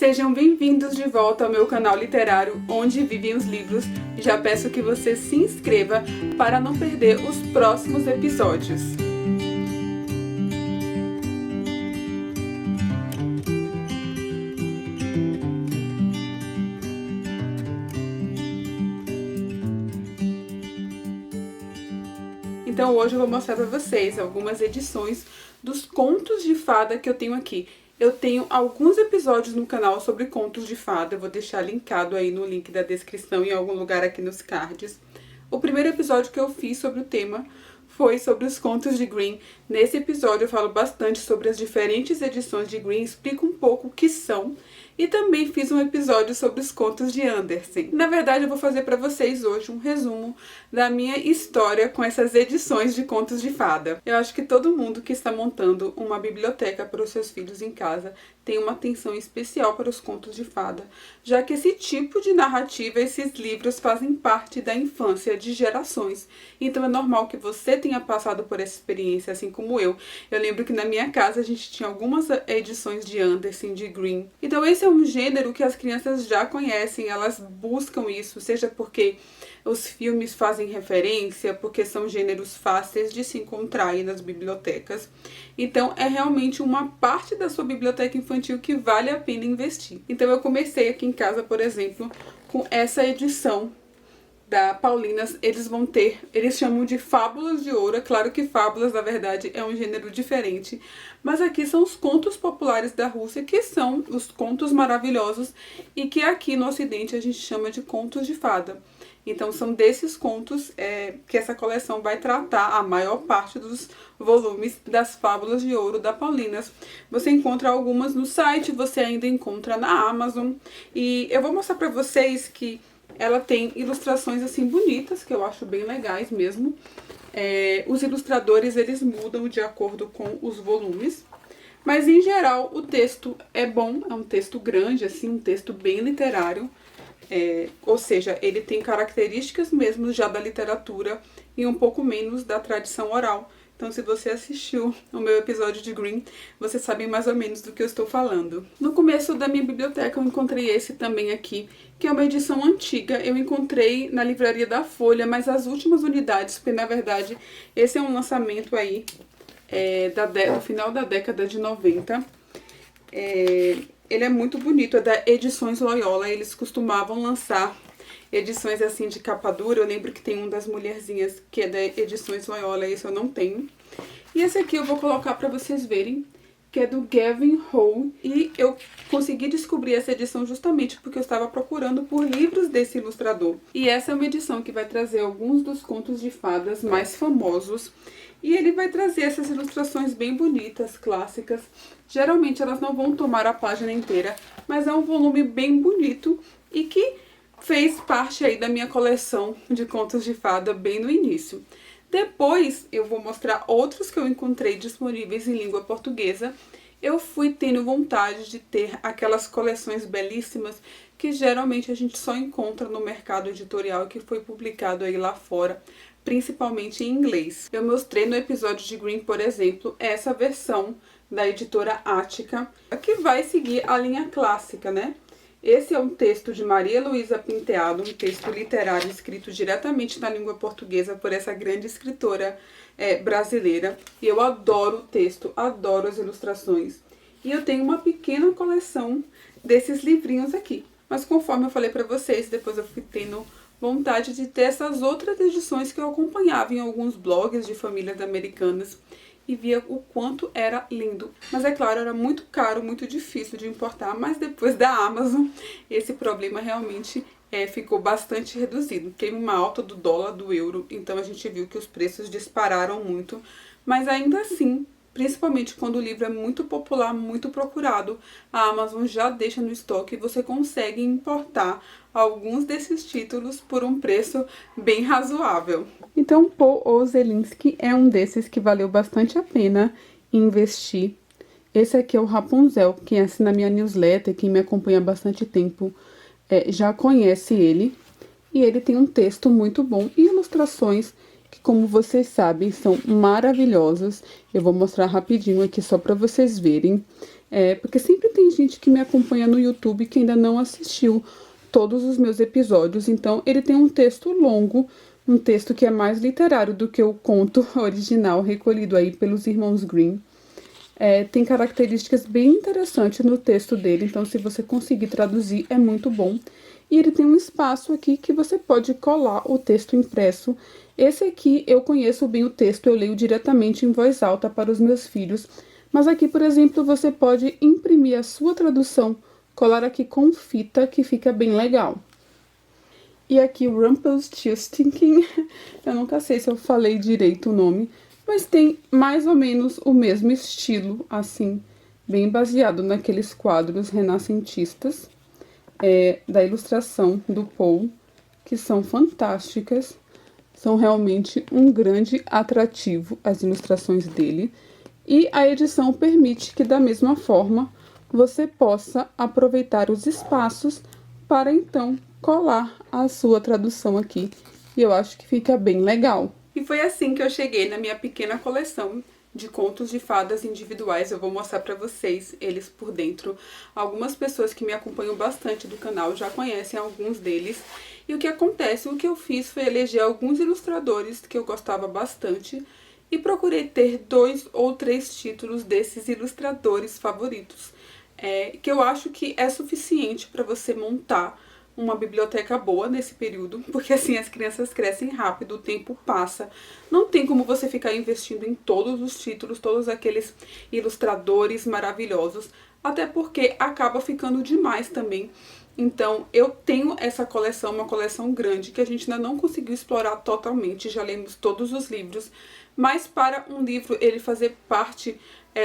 Sejam bem-vindos de volta ao meu canal literário, onde vivem os livros. Já peço que você se inscreva para não perder os próximos episódios. Então hoje eu vou mostrar para vocês algumas edições dos contos de fada que eu tenho aqui. Eu tenho alguns episódios no canal sobre contos de fada, eu vou deixar linkado aí no link da descrição em algum lugar aqui nos cards. O primeiro episódio que eu fiz sobre o tema foi sobre os contos de Grimm. Nesse episódio eu falo bastante sobre as diferentes edições de Grimm, explico um pouco o que são e também fiz um episódio sobre os contos de Andersen. Na verdade eu vou fazer para vocês hoje um resumo da minha história com essas edições de contos de fada. Eu acho que todo mundo que está montando uma biblioteca para os seus filhos em casa tem uma atenção especial para os contos de fada, já que esse tipo de narrativa, esses livros fazem parte da infância de gerações. Então é normal que você tenha passado por essa experiência, assim como eu. Eu lembro que na minha casa a gente tinha algumas edições de Andersen, de Grimm. Então esse é um gênero que as crianças já conhecem, elas buscam isso, seja porque os filmes fazem referência, porque são gêneros fáceis de se encontrar aí nas bibliotecas. Então é realmente uma parte da sua biblioteca infantil que vale a pena investir. Então eu comecei aqui em casa, por exemplo, com essa edição da Paulinas. Eles chamam de Fábulas de Ouro. É claro que fábulas, na verdade, é um gênero diferente. Mas aqui são os contos populares da Rússia, que são os contos maravilhosos e que aqui no Ocidente a gente chama de contos de fada. Então são desses contos que essa coleção vai tratar, a maior parte dos volumes das Fábulas de Ouro da Paulinas. Você encontra algumas no site, você ainda encontra na Amazon. E eu vou mostrar pra vocês que ela tem ilustrações assim bonitas, que eu acho bem legais mesmo. Os ilustradores, eles mudam de acordo com os volumes. Mas em geral o texto é bom, é um texto grande, assim, um texto bem literário. Ou seja, ele tem características mesmo já da literatura e um pouco menos da tradição oral. Então, se você assistiu o meu episódio de Grimm, você sabe mais ou menos do que eu estou falando. No começo da minha biblioteca eu encontrei esse também aqui, que é uma edição antiga. Eu encontrei na livraria da Folha, mas as últimas unidades, porque na verdade esse é um lançamento aí do final da década de 90. Ele é muito bonito, é da Edições Loyola. Eles costumavam lançar edições assim de capa dura. Eu lembro que tem um das mulherzinhas que é da Edições Loyola, esse eu não tenho. E esse aqui eu vou colocar pra vocês verem, que é do Gavin Howe. E eu consegui descobrir essa edição justamente porque eu estava procurando por livros desse ilustrador. E essa é uma edição que vai trazer alguns dos contos de fadas mais famosos. E ele vai trazer essas ilustrações bem bonitas, clássicas. Geralmente elas não vão tomar a página inteira, mas é um volume bem bonito e que fez parte aí da minha coleção de contos de fada bem no início. Depois eu vou mostrar outros que eu encontrei disponíveis em língua portuguesa. Eu fui tendo vontade de ter aquelas coleções belíssimas que geralmente a gente só encontra no mercado editorial, que foi publicado aí lá fora, principalmente em inglês. Eu mostrei no episódio de Grimm, por exemplo, essa versão da editora Ática, que vai seguir a linha clássica, né? Esse é um texto de Maria Luísa Penteado, um texto literário escrito diretamente na língua portuguesa por essa grande escritora brasileira. E eu adoro o texto, adoro as ilustrações. E eu tenho uma pequena coleção desses livrinhos aqui. Mas conforme eu falei pra vocês, depois eu fui tendo vontade de ter essas outras edições que eu acompanhava em alguns blogs de famílias americanas e via o quanto era lindo. Mas é claro, era muito caro, muito difícil de importar, mas depois da Amazon esse problema realmente ficou bastante reduzido. Teve uma alta do dólar, do euro, então a gente viu que os preços dispararam muito, mas ainda assim, principalmente quando o livro é muito popular, muito procurado, a Amazon já deixa no estoque e você consegue importar alguns desses títulos por um preço bem razoável. Então, Paul O. Zelinsky é um desses que valeu bastante a pena investir. Esse aqui é o Rapunzel. Quem assina minha newsletter, quem me acompanha há bastante tempo, já conhece ele. E ele tem um texto muito bom e ilustrações que, como vocês sabem, são maravilhosas. Eu vou mostrar rapidinho aqui só para vocês verem. Porque sempre tem gente que me acompanha no YouTube que ainda não assistiu todos os meus episódios. Então, ele tem um texto longo, um texto que é mais literário do que o conto original recolhido aí pelos irmãos Grimm. Tem características bem interessantes no texto dele, então se você conseguir traduzir é muito bom. E ele tem um espaço aqui que você pode colar o texto impresso. Esse aqui eu conheço bem o texto, eu leio diretamente em voz alta para os meus filhos. Mas aqui, por exemplo, você pode imprimir a sua tradução, colar aqui com fita, que fica bem legal. E aqui o Rumpelstiltskin, eu nunca sei se eu falei direito o nome, mas tem mais ou menos o mesmo estilo, assim, bem baseado naqueles quadros renascentistas da ilustração do Poe, que são fantásticas, são realmente um grande atrativo as ilustrações dele. E a edição permite que, da mesma forma, você possa aproveitar os espaços para, então, colar a sua tradução aqui. E eu acho que fica bem legal. E foi assim que eu cheguei na minha pequena coleção de contos de fadas individuais. Eu vou mostrar pra vocês eles por dentro. Algumas pessoas que me acompanham bastante do canal já conhecem alguns deles. E o que acontece? O que eu fiz foi eleger alguns ilustradores que eu gostava bastante e procurei ter 2 ou 3 títulos desses ilustradores favoritos, que eu acho que é suficiente para você montar uma biblioteca boa nesse período, porque assim as crianças crescem rápido, o tempo passa, não tem como você ficar investindo em todos os títulos, todos aqueles ilustradores maravilhosos, até porque acaba ficando demais também. Então, eu tenho essa coleção, uma coleção grande, que a gente ainda não conseguiu explorar totalmente, já lemos todos os livros, mas para um livro ele fazer parte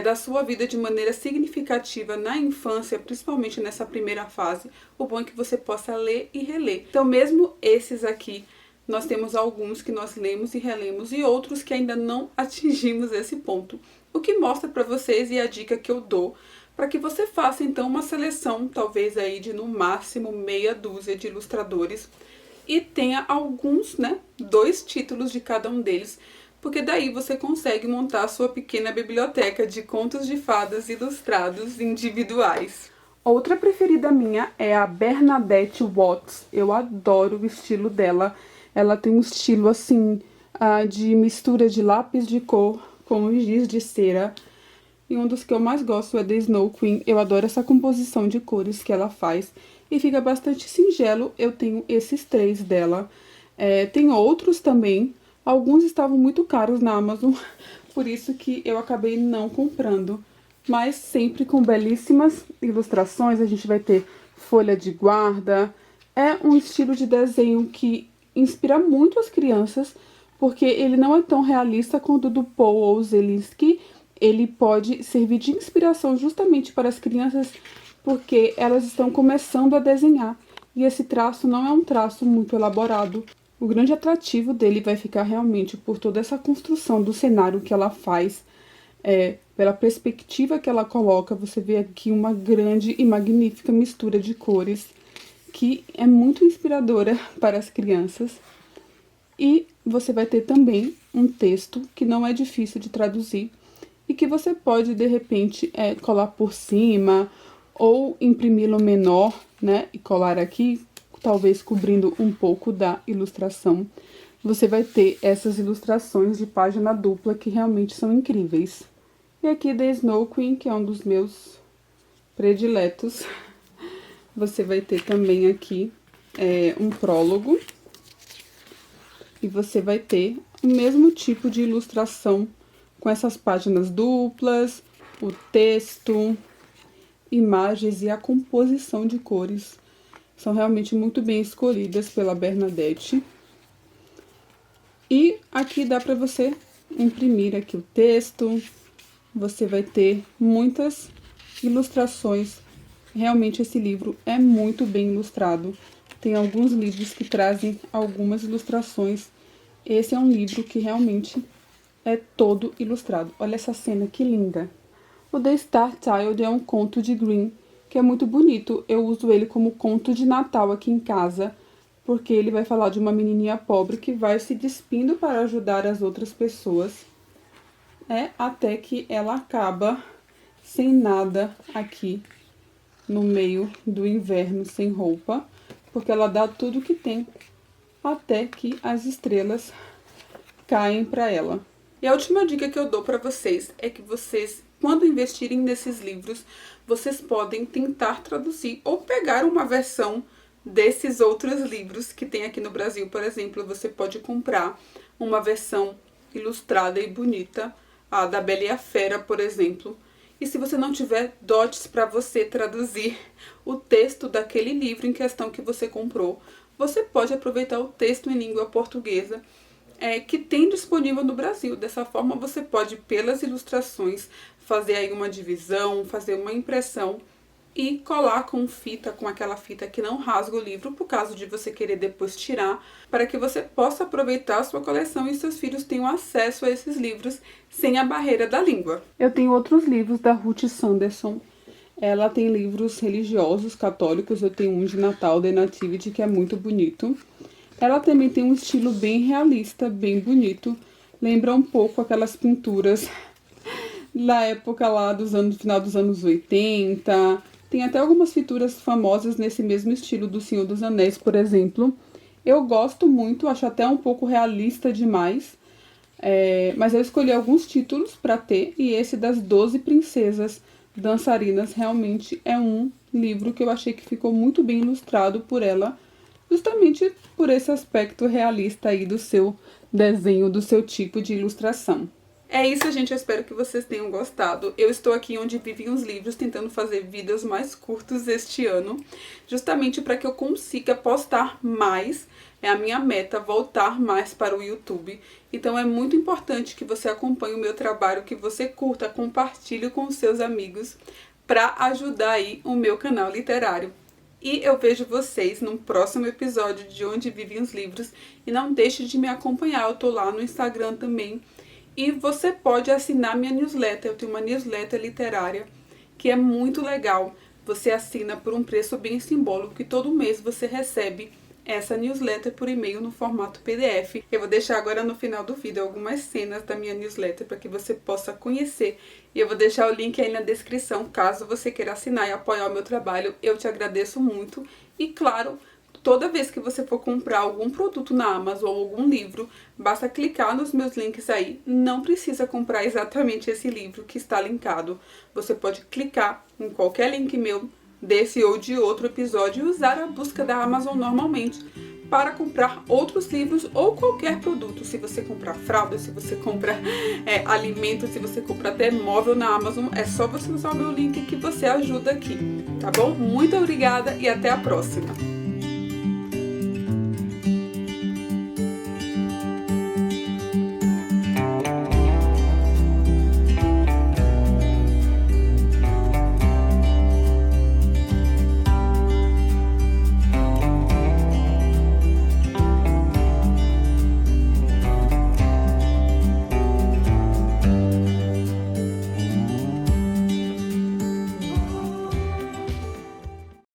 da sua vida de maneira significativa na infância, principalmente nessa primeira fase, o bom é que você possa ler e reler. Então, mesmo esses aqui, nós temos alguns que nós lemos e relemos e outros que ainda não atingimos esse ponto. O que mostra para vocês, e a dica que eu dou, para que você faça então uma seleção, talvez aí de no máximo meia dúzia de ilustradores e tenha alguns, 2 títulos de cada um deles, porque daí você consegue montar a sua pequena biblioteca de contos de fadas ilustrados individuais. Outra preferida minha é a Bernadette Watts. Eu adoro o estilo dela. Ela tem um estilo assim de mistura de lápis de cor com giz de cera. E um dos que eu mais gosto é The Snow Queen. Eu adoro essa composição de cores que ela faz. E fica bastante singelo. Eu tenho esses 3 dela. Tem outros também. Alguns estavam muito caros na Amazon. Por isso que eu acabei não comprando. Mas sempre com belíssimas ilustrações. A gente vai ter folha de guarda. É um estilo de desenho que inspira muito as crianças. Porque ele não é tão realista quanto o do Poe ou Zelinsky. Ele pode servir de inspiração justamente para as crianças, porque elas estão começando a desenhar. E esse traço não é um traço muito elaborado. O grande atrativo dele vai ficar realmente por toda essa construção do cenário que ela faz, pela perspectiva que ela coloca. Você vê aqui uma grande e magnífica mistura de cores, que é muito inspiradora para as crianças. E você vai ter também um texto que não é difícil de traduzir, e que você pode, de repente, colar por cima ou imprimi-lo menor, e colar aqui, talvez cobrindo um pouco da ilustração. Você vai ter essas ilustrações de página dupla que realmente são incríveis. E aqui The Snow Queen, que é um dos meus prediletos. Você vai ter também aqui um prólogo. E você vai ter o mesmo tipo de ilustração com essas páginas duplas, o texto, imagens e a composição de cores. São realmente muito bem escolhidas pela Bernadette. E aqui dá para você imprimir aqui o texto. Você vai ter muitas ilustrações. Realmente esse livro é muito bem ilustrado. Tem alguns livros que trazem algumas ilustrações. Esse é um livro que realmente é todo ilustrado. Olha essa cena, que linda! O The Star Child é um conto de Grimm, que é muito bonito. Eu uso ele como conto de Natal aqui em casa. porque ele vai falar de uma menininha pobre que vai se despindo para ajudar as outras pessoas, até que ela acaba sem nada aqui no meio do inverno, sem roupa, porque ela dá tudo que tem até que as estrelas caem para ela. E a última dica que eu dou para vocês é que vocês, quando investirem nesses livros, vocês podem tentar traduzir ou pegar uma versão desses outros livros que tem aqui no Brasil. Por exemplo, você pode comprar uma versão ilustrada e bonita, a da Bela e a Fera, por exemplo. E se você não tiver dotes para você traduzir o texto daquele livro em questão que você comprou, você pode aproveitar o texto em língua portuguesa que tem disponível no Brasil. Dessa forma você pode, pelas ilustrações, fazer aí uma divisão, fazer uma impressão e colar com fita, com aquela fita que não rasga o livro, por caso de você querer depois tirar, para que você possa aproveitar a sua coleção e seus filhos tenham acesso a esses livros sem a barreira da língua. Eu tenho outros livros da Ruth Sanderson. Ela tem livros religiosos, católicos. Eu tenho um de Natal, The Nativity, que é muito bonito. Ela também tem um estilo bem realista, bem bonito. Lembra um pouco aquelas pinturas da época lá final dos anos 80. Tem até algumas pinturas famosas nesse mesmo estilo do Senhor dos Anéis, por exemplo. Eu gosto muito, acho até um pouco realista demais. Mas eu escolhi alguns títulos para ter, e esse das 12 princesas dançarinas realmente é um livro que eu achei que ficou muito bem ilustrado por ela, justamente por esse aspecto realista aí do seu desenho, do seu tipo de ilustração. É isso, gente. Eu espero que vocês tenham gostado. Eu estou aqui onde vivem os livros, tentando fazer vídeos mais curtos este ano, justamente para que eu consiga postar mais. É a minha meta, voltar mais para o YouTube. Então é muito importante que você acompanhe o meu trabalho, que você curta, compartilhe com os seus amigos, para ajudar aí o meu canal literário. E eu vejo vocês no próximo episódio de Onde Vivem os Livros. E não deixe de me acompanhar, eu tô lá no Instagram também. E você pode assinar minha newsletter. Eu tenho uma newsletter literária que é muito legal. Você assina por um preço bem simbólico e todo mês você recebe essa newsletter por e-mail no formato PDF. Eu vou deixar agora no final do vídeo algumas cenas da minha newsletter para que você possa conhecer. E eu vou deixar o link aí na descrição, caso você queira assinar e apoiar o meu trabalho. Eu te agradeço muito. E claro, toda vez que você for comprar algum produto na Amazon ou algum livro, basta clicar nos meus links aí. Não precisa comprar exatamente esse livro que está linkado. Você pode clicar em qualquer link meu, desse ou de outro episódio, e usar a busca da Amazon normalmente para comprar outros livros ou qualquer produto. Se você comprar fralda, se você comprar alimento, se você comprar até móvel na Amazon, é só você usar o meu link que você ajuda aqui, tá bom? Muito obrigada e até a próxima!